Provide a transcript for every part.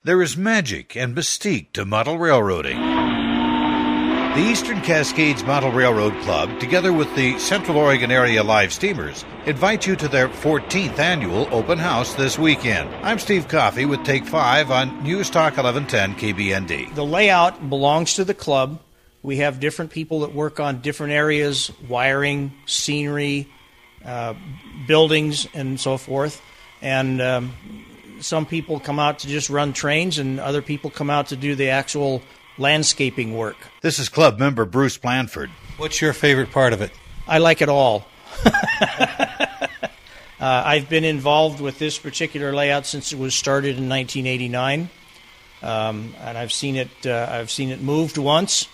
There is magic and mystique to model railroading. The Eastern Cascades Model Railroad Club, together with the Central Oregon Area Live Steamers, invite you to their 14th annual open house this weekend. I'm Steve Coffey with Take 5 on News Talk 1110 KBND. The layout belongs to the club. We have different people that work on different areas, wiring, scenery, buildings, and so forth. And some people come out to just run trains, and other people come out to do the actual landscaping work. This is club member Bruce Blanford. What's your favorite part of it? I like it all. I've been involved with this particular layout since it was started in 1989, and I've seen it moved once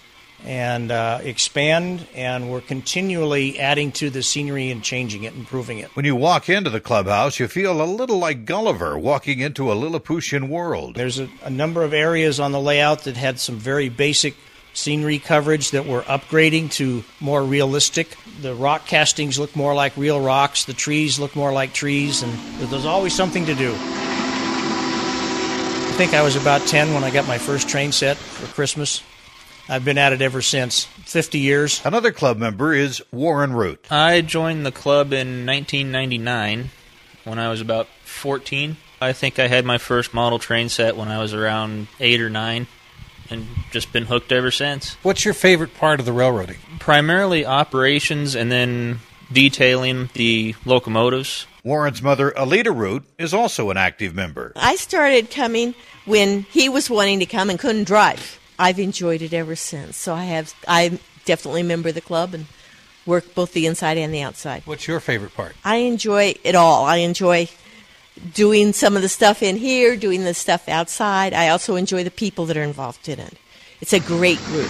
and expand, and we're continually adding to the scenery and changing it, improving it. When you walk into the clubhouse, you feel a little like Gulliver walking into a Lilliputian world. There's a number of areas on the layout that had some very basic scenery coverage that we're upgrading to more realistic. The rock castings look more like real rocks, the trees look more like trees, and there's always something to do. I think I was about 10 when I got my first train set for Christmas. I've been at it ever since, 50 years. Another club member is Warren Root. I joined the club in 1999 when I was about 14. I think I had my first model train set when I was around 8 or 9 and just been hooked ever since. What's your favorite part of the railroading? Primarily operations and then detailing the locomotives. Warren's mother, Alita Root, is also an active member. I started coming when he was wanting to come and couldn't drive. I've enjoyed it ever since. So I'm definitely a member of the club and work both the inside and the outside. What's your favorite part? I enjoy it all. I enjoy doing some of the stuff in here, doing the stuff outside. I also enjoy the people that are involved in it. It's a great group.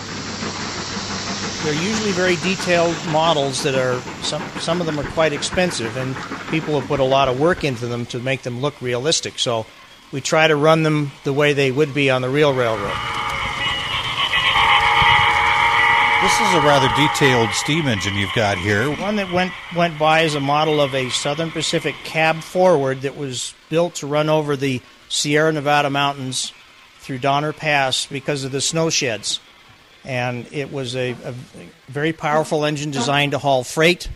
They're usually very detailed models that are, some of them are quite expensive, and people have put a lot of work into them to make them look realistic. So we try to run them the way they would be on the real railroad. This is a rather detailed steam engine you've got here. One that went by is a model of a Southern Pacific cab forward that was built to run over the Sierra Nevada mountains through Donner Pass because of the snow sheds. And it was a very powerful engine designed to haul freight.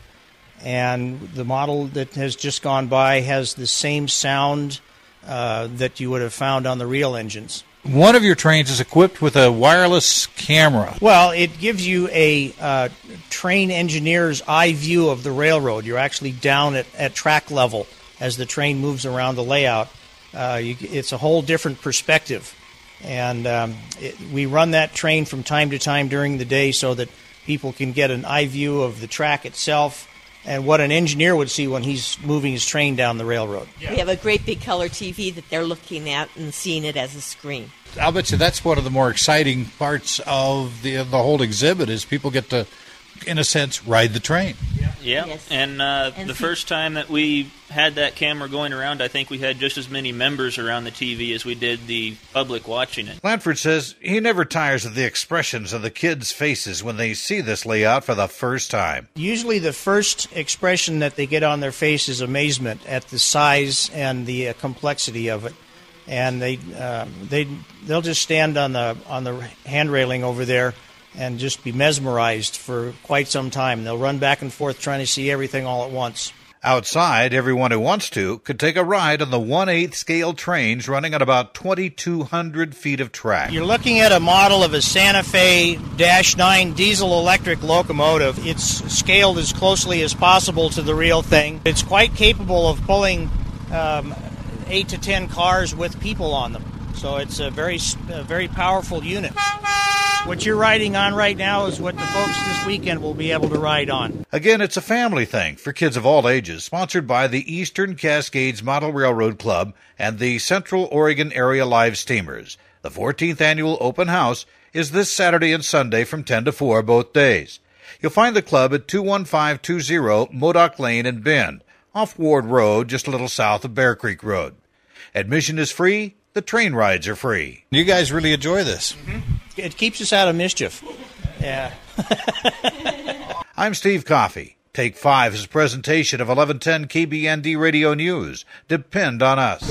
And the model that has just gone by has the same sound that you would have found on the real engines. One of your trains is equipped with a wireless camera. Well, it gives you a train engineer's eye view of the railroad. You're actually down at track level as the train moves around the layout. It's a whole different perspective. And we run that train from time to time during the day so that people can get an eye view of the track itself and what an engineer would see when he's moving his train down the railroad. Yeah. We have a great big color TV that they're looking at and seeing it as a screen. I'll bet you that's one of the more exciting parts of the whole exhibit is people get to, in a sense, ride the train. Yeah, Yes. and the first time that we had that camera going around, I think we had just as many members around the TV as we did the public watching it. Blanford says he never tires of the expressions of the kids' faces when they see this layout for the first time. Usually the first expression that they get on their face is amazement at the size and the complexity of it. And they'll just stand on the hand railing over there and just be mesmerized for quite some time. They'll run back and forth trying to see everything all at once. Outside, everyone who wants to could take a ride on the 1/8 scale trains running on about 2,200 feet of track. You're looking at a model of a Santa Fe -9 diesel-electric locomotive. It's scaled as closely as possible to the real thing. It's quite capable of pulling 8 to 10 cars with people on them. So it's a very powerful unit. What you're riding on right now is what the folks this weekend will be able to ride on. Again, it's a family thing for kids of all ages, sponsored by the Eastern Cascades Model Railroad Club and the Central Oregon Area Live Steamers. The 14th annual open house is this Saturday and Sunday from 10 to 4 both days. You'll find the club at 21520 Modoc Lane in Bend, off Ward Road, just a little south of Bear Creek Road. Admission is free. The train rides are free. You guys really enjoy this. Mm-hmm. It keeps us out of mischief. Yeah. I'm Steve Coffey. Take 5 is a presentation of 1110 KBND Radio News. Depend on us.